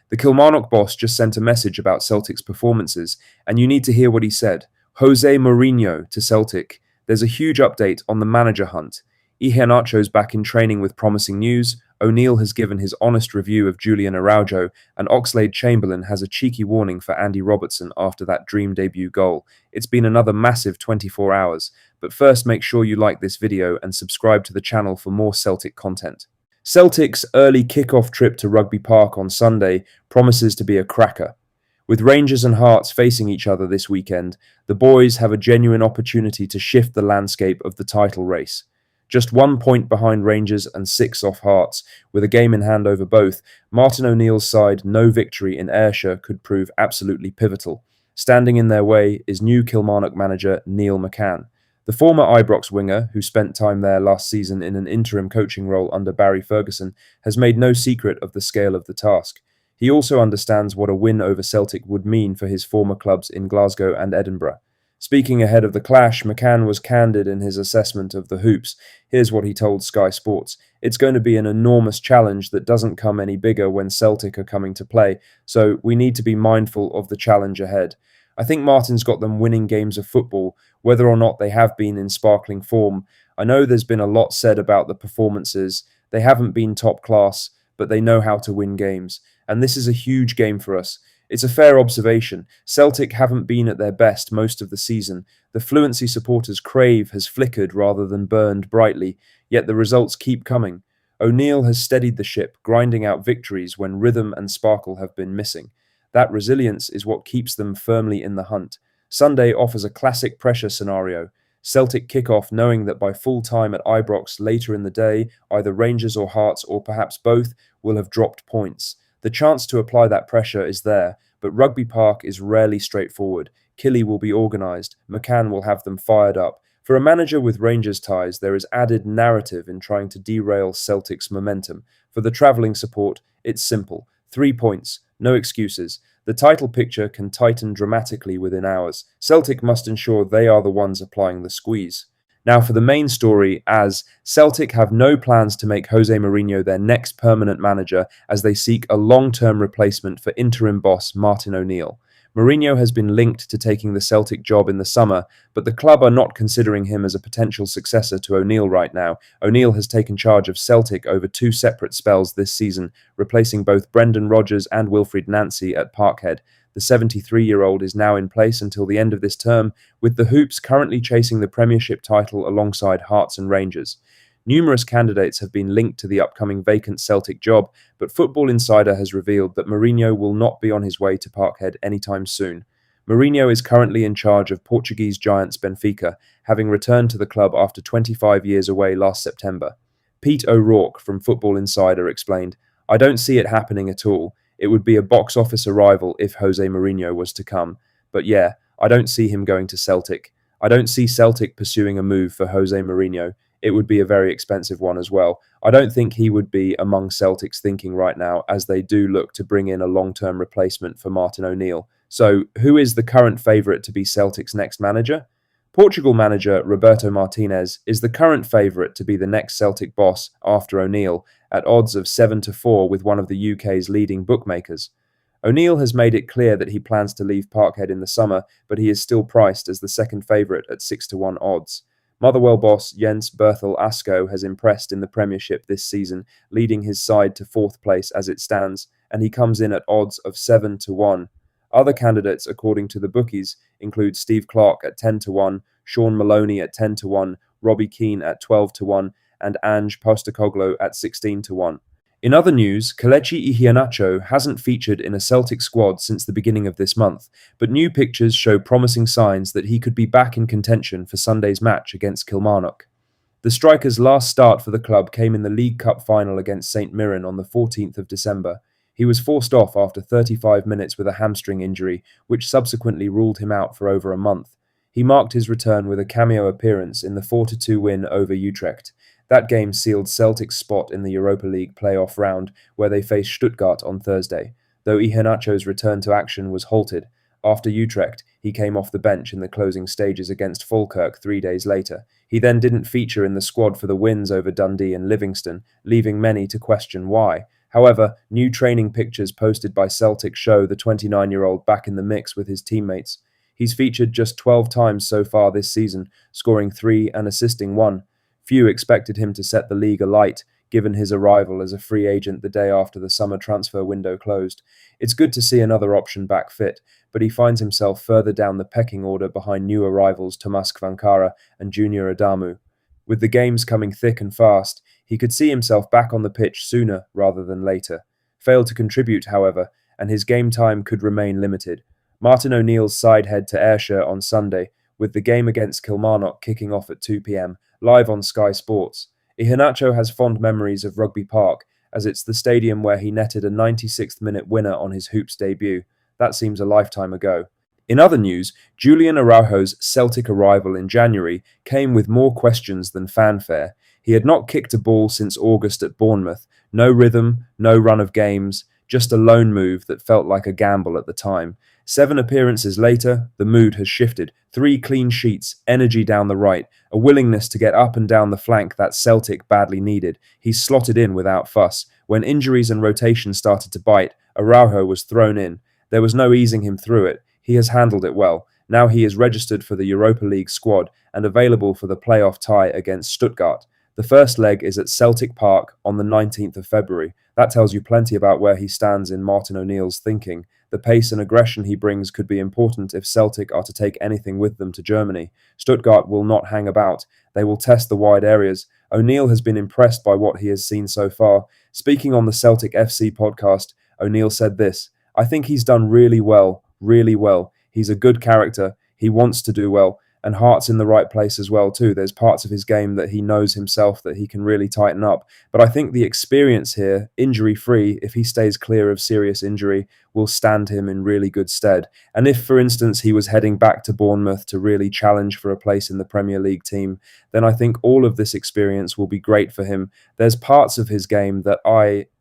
The Kilmarnock boss just sent a message about Celtic's performances, and you need to hear what he said. Jose Mourinho to Celtic. There's a huge update on the manager hunt. Iheanacho's back in training with promising news. O'Neill has given his honest review of Julian Araujo, and Oxlade-Chamberlain has a cheeky warning for Andy Robertson after that dream debut goal. It's been another massive 24 hours, but first make sure you like this video and subscribe to the channel for more Celtic content. Celtic's early kick-off trip to Rugby Park on Sunday promises to be a cracker. With Rangers and Hearts facing each other this weekend, the boys have a genuine opportunity to shift the landscape of the title race. Just 1 point behind Rangers and 6 off Hearts, with a game in hand over both, Martin O'Neill's side no victory in Ayrshire could prove absolutely pivotal. Standing in their way is new Kilmarnock manager Neil McCann. The former Ibrox winger, who spent time there last season in an interim coaching role under Barry Ferguson, has made no secret of the scale of the task. He also understands what a win over Celtic would mean for his former clubs in Glasgow and Edinburgh. Speaking ahead of the clash, McCann was candid in his assessment of the Hoops. Here's what he told Sky Sports. It's going to be an enormous challenge that doesn't come any bigger when Celtic are coming to play, so we need to be mindful of the challenge ahead. I think Martin's got them winning games of football, whether or not they have been in sparkling form. I know there's been a lot said about the performances. They haven't been top class, but they know how to win games. And this is a huge game for us. It's a fair observation. Celtic haven't been at their best most of the season. The fluency supporters crave has flickered rather than burned brightly, yet the results keep coming. O'Neill has steadied the ship, grinding out victories when rhythm and sparkle have been missing. That resilience is what keeps them firmly in the hunt. Sunday offers a classic pressure scenario. Celtic kick off knowing that by full time at Ibrox later in the day, either Rangers or Hearts or perhaps both will have dropped points. The chance to apply that pressure is there, but Rugby Park is rarely straightforward. Killie will be organised, McCann will have them fired up. For a manager with Rangers ties, there is added narrative in trying to derail Celtic's momentum. For the travelling support, it's simple. 3 points, no excuses. The title picture can tighten dramatically within hours. Celtic must ensure they are the ones applying the squeeze. Now for the main story, as Celtic have no plans to make Jose Mourinho their next permanent manager as they seek a long-term replacement for interim boss Martin O'Neill. Mourinho has been linked to taking the Celtic job in the summer, but the club are not considering him as a potential successor to O'Neill right now. O'Neill has taken charge of Celtic over 2 separate spells this season, replacing both Brendan Rodgers and Wilfried Nancy at Parkhead. The 73-year-old is now in place until the end of this term, with the Hoops currently chasing the Premiership title alongside Hearts and Rangers. Numerous candidates have been linked to the upcoming vacant Celtic job, but Football Insider has revealed that Mourinho will not be on his way to Parkhead anytime soon. Mourinho is currently in charge of Portuguese giants Benfica, having returned to the club after 25 years away last September. Pete O'Rourke from Football Insider explained, "I don't see it happening at all. It would be a box office arrival if Jose Mourinho was to come. But yeah, I don't see him going to Celtic. I don't see Celtic pursuing a move for Jose Mourinho. It would be a very expensive one as well. I don't think he would be among Celtic's thinking right now, as they do look to bring in a long-term replacement for Martin O'Neill. So, who is the current favourite to be Celtic's next manager? Portugal manager Roberto Martinez is the current favourite to be the next Celtic boss after O'Neill, at odds of 7-4 with one of the UK's leading bookmakers. O'Neill has made it clear that he plans to leave Parkhead in the summer, but he is still priced as the second favourite at 6-1 odds. Motherwell boss Jens Berthel Asko has impressed in the Premiership this season, leading his side to 4th place as it stands, and he comes in at odds of 7-1. Other candidates, according to the bookies, include Steve Clarke at 10-1, Sean Maloney at 10-1, Robbie Keane at 12-1, and Ange Postecoglou at 16-1. In other news, Kelechi Iheanacho hasn't featured in a Celtic squad since the beginning of this month, but new pictures show promising signs that he could be back in contention for Sunday's match against Kilmarnock. The striker's last start for the club came in the League Cup final against St Mirren on the 14th of December. He was forced off after 35 minutes with a hamstring injury, which subsequently ruled him out for over a month. He marked his return with a cameo appearance in the 4-2 win over Utrecht. That game sealed Celtic's spot in the Europa League playoff round, where they faced Stuttgart on Thursday, though Iheanacho's return to action was halted. After Utrecht, he came off the bench in the closing stages against Falkirk 3 days later. He then didn't feature in the squad for the wins over Dundee and Livingston, leaving many to question why. However, new training pictures posted by Celtic show the 29-year-old back in the mix with his teammates. He's featured just 12 times so far this season, scoring 3 and assisting 1. Few expected him to set the league alight, given his arrival as a free agent the day after the summer transfer window closed. It's good to see another option back fit, but he finds himself further down the pecking order behind new arrivals Tomas Kvankara and Junior Adamu. With the games coming thick and fast, he could see himself back on the pitch sooner rather than later. Failed to contribute, however, and his game time could remain limited. Martin O'Neill's side head to Ayrshire on Sunday, with the game against Kilmarnock kicking off at 2 p.m, live on Sky Sports. Iheanacho has fond memories of Rugby Park, as it's the stadium where he netted a 96th-minute winner on his Hoops debut. That seems a lifetime ago. In other news, Julian Araujo's Celtic arrival in January came with more questions than fanfare. He had not kicked a ball since August at Bournemouth. No rhythm, no run of games, just a lone move that felt like a gamble at the time. 7 appearances later, the mood has shifted. 3 clean sheets, energy down the right, a willingness to get up and down the flank that Celtic badly needed. He's slotted in without fuss. When injuries and rotation started to bite, Araujo was thrown in. There was no easing him through it. He has handled it well. Now he is registered for the Europa League squad and available for the playoff tie against Stuttgart. The first leg is at Celtic Park on the 19th of February. That tells you plenty about where he stands in Martin O'Neill's thinking. The pace and aggression he brings could be important if Celtic are to take anything with them to Germany. Stuttgart will not hang about. They will test the wide areas. O'Neill has been impressed by what he has seen so far. Speaking on the Celtic FC podcast, O'Neill said this: "I think he's done really well, really well. He's a good character. He wants to do well. And heart's in the right place as well too. There's parts of his game that he knows himself that he can really tighten up. But I think the experience here, injury-free, if he stays clear of serious injury, will stand him in really good stead. And if, for instance, he was heading back to Bournemouth to really challenge for a place in the Premier League team, then I think all of this experience will be great for him. There's parts of his game that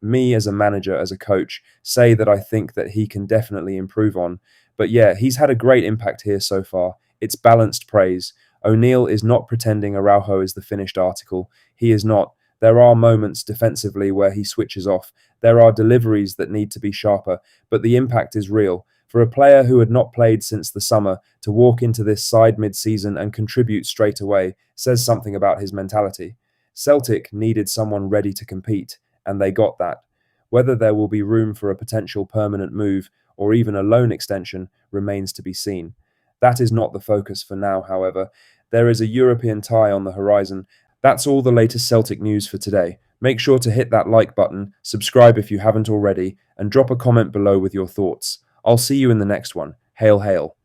me as a manager, as a coach, say that I think that he can definitely improve on. But yeah, he's had a great impact here so far. It's balanced praise. O'Neill is not pretending Araujo is the finished article. He is not. There are moments defensively where he switches off. There are deliveries that need to be sharper, but the impact is real. For a player who had not played since the summer to walk into this side mid-season and contribute straight away says something about his mentality. Celtic needed someone ready to compete, and they got that. Whether there will be room for a potential permanent move or even a loan extension remains to be seen. That is not the focus for now, however. There is a European tie on the horizon. That's all the latest Celtic news for today. Make sure to hit that like button, subscribe if you haven't already, and drop a comment below with your thoughts. I'll see you in the next one. Hail, hail.